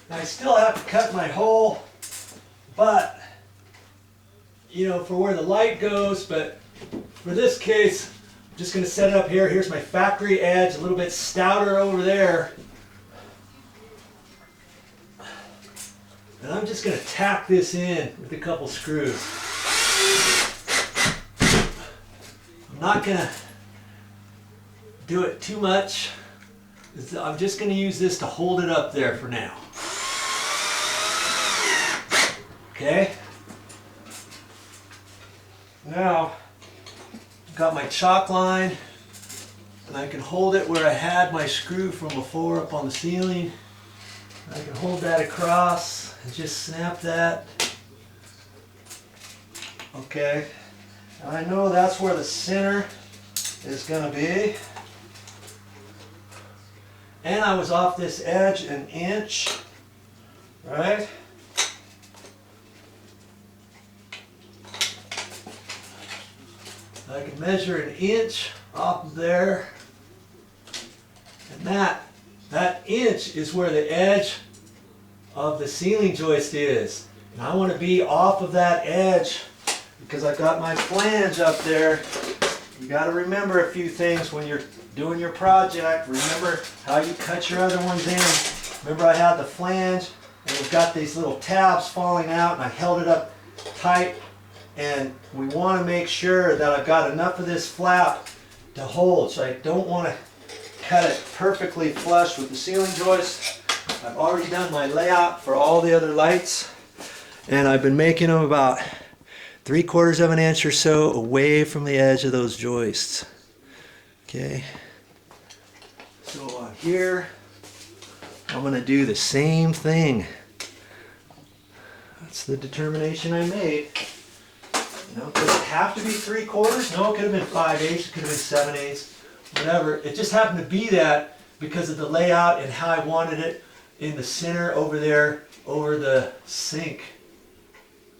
I still have to cut my hole, but you know, for where the light goes, but for this case, I'm just going to set it up here. Here's my factory edge, a little bit stouter over there. And I'm just going to tack this in with a couple screws. I'm not going to do it too much. I'm just going to use this to hold it up there for now. Okay. Now, I've got my chalk line, and I can hold it where I had my screw from before up on the ceiling. I can hold that across and just snap that. Okay. And I know that's where the center is going to be. And I was off this edge an inch, right? I can measure an inch off of there, and that inch is where the edge of the ceiling joist is. And I want to be off of that edge because I've got my flange up there. You got to remember a few things when you're doing your project. Remember how you cut your other ones in. Remember I had the flange and we've got these little tabs falling out, and I held it up tight. And we want to make sure that I've got enough of this flap to hold. So I don't want to cut it perfectly flush with the ceiling joist. I've already done my layout for all the other lights, and I've been making them about 3/4 of an inch or so away from the edge of those joists. Okay. So on here, I'm going to do the same thing. That's the determination I made. You know, does it have to be 3/4? No, it could have been 5/8, it could have been 7/8, whatever. It just happened to be that because of the layout and how I wanted it in the center over there, over the sink.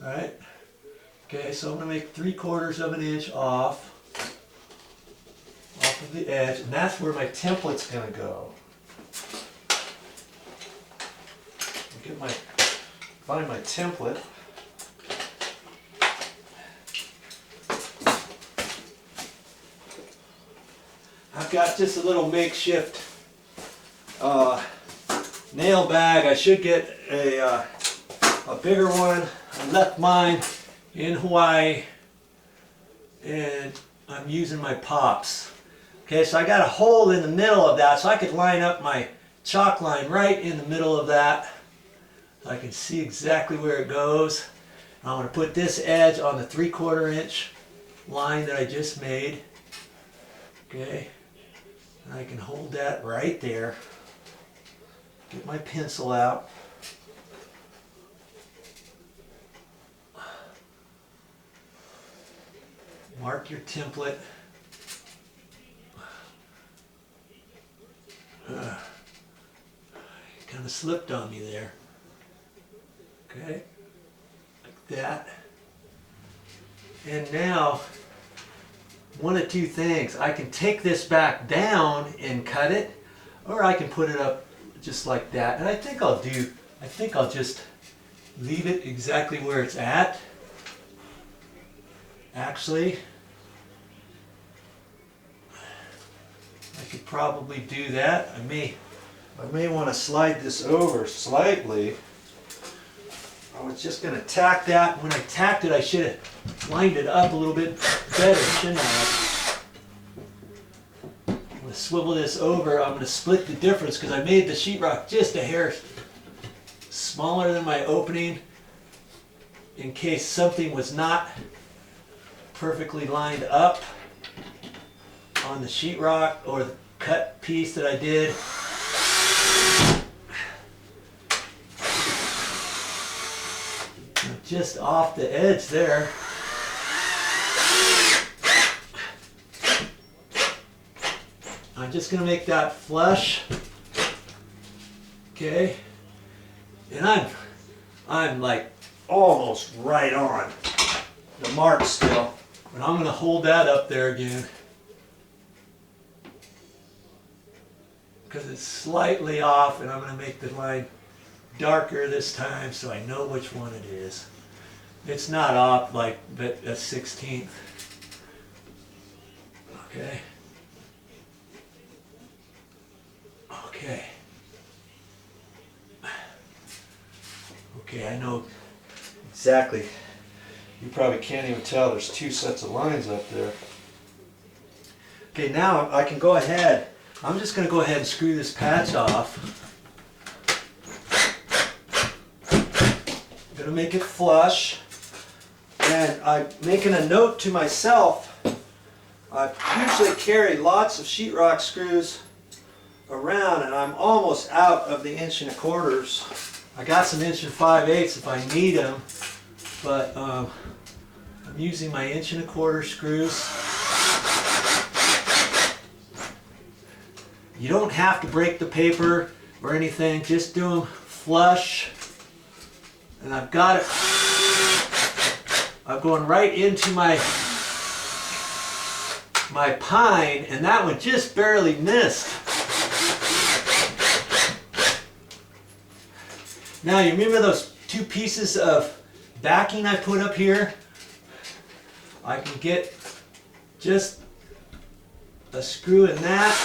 Alright? Okay, so I'm going to make 3/4 of an inch off of the edge, and that's where my template's going to go. I'll find my template. I've got just a little makeshift nail bag. I should get a bigger one. I left mine in Hawaii, and I'm using my pops. Okay, so I got a hole in the middle of that, so I could line up my chalk line right in the middle of that. So I can see exactly where it goes. I'm going to put this edge on the 3/4 inch line that I just made. Okay. And I can hold that right there. Get my pencil out. Mark your template. Kind of slipped on me there. Okay. Like that. And now, one of two things. I can take this back down and cut it, or I can put it up just like that. And I think I'll just leave it exactly where it's at. Actually, I could probably do that. I may want to slide this over slightly. I was just going to tack that. When I tacked it, I should have lined it up a little bit better, shouldn't I? I'm going to swivel this over. I'm going to split the difference because I made the sheetrock just a hair smaller than my opening in case something was not perfectly lined up on the sheetrock or the cut piece that I did. Just off the edge there. I'm just going to make that flush. Okay. And I'm like almost right on the mark still. But I'm going to hold that up there again, because it's slightly off, and I'm going to make the line darker this time so I know which one it is. It's not off like a 16th. Okay. Okay. Okay, I know exactly. You probably can't even tell there's two sets of lines up there. Okay, now I can go ahead. I'm just going to go ahead and screw this patch off. I'm going to make it flush. And I'm making a note to myself. I usually carry lots of sheetrock screws around, and I'm almost out of the 1.25". I got some 1 5/8 if I need them, but I'm using my 1.25" screws. You don't have to break the paper or anything, just do them flush. And I've got it. I'm going right into my pine, and that one just barely missed. Now you remember those two pieces of backing I put up here? I can get just a screw in that.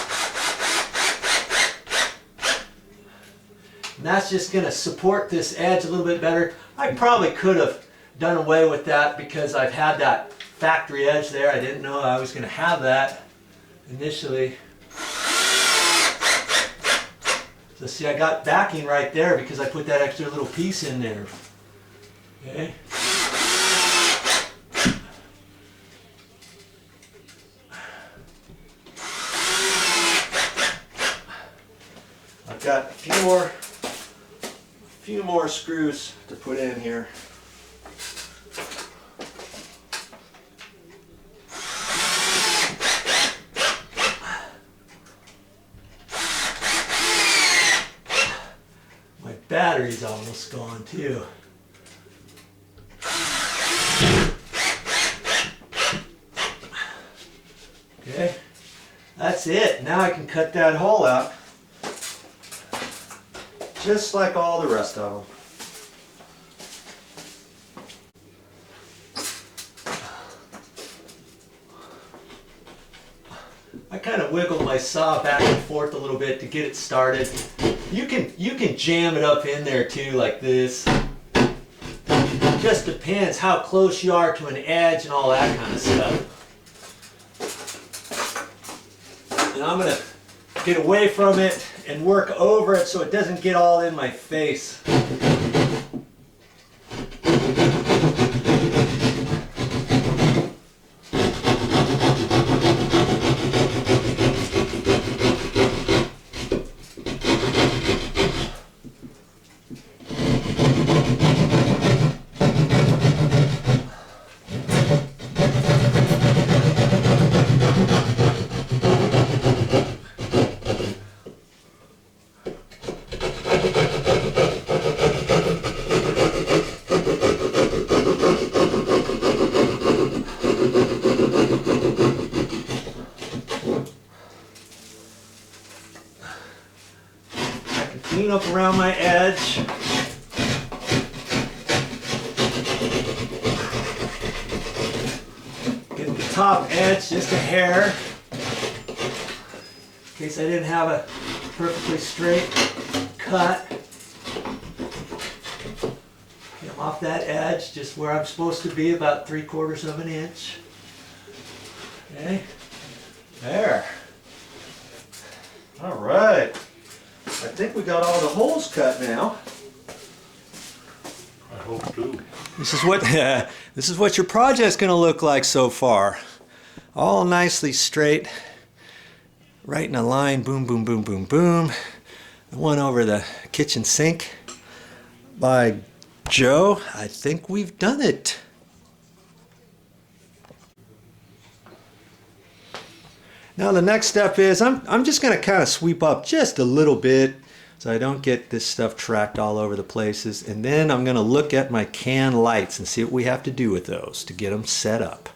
And that's just going to support this edge a little bit better. I probably could have done away with that because I've had that factory edge there. I didn't know I was going to have that initially. So see, I got backing right there because I put that extra little piece in there. Okay. I've got a few more screws to put in here. My battery's almost gone too. Okay, that's it. Now I can cut that hole out. Just like all the rest of them. I kind of wiggle my saw back and forth a little bit to get it started. You can jam it up in there too, like this. It just depends how close you are to an edge and all that kind of stuff. And I'm gonna get away from it and work over it so it doesn't get all in my face. Clean up around my edge. Get the top edge just a hair, in case I didn't have a perfectly straight cut. Get off that edge just where I'm supposed to be, about 3/4 of an inch. Okay, there. All right. I think we got all the holes cut now. I hope too. This is what your project's going to look like so far. All nicely straight, right in a line. Boom, boom, boom, boom, boom. The one over the kitchen sink by Joe. I think we've done it. Now the next step is I'm just going to kind of sweep up just a little bit so I don't get this stuff tracked all over the places, and then I'm going to look at my can lights and see what we have to do with those to get them set up.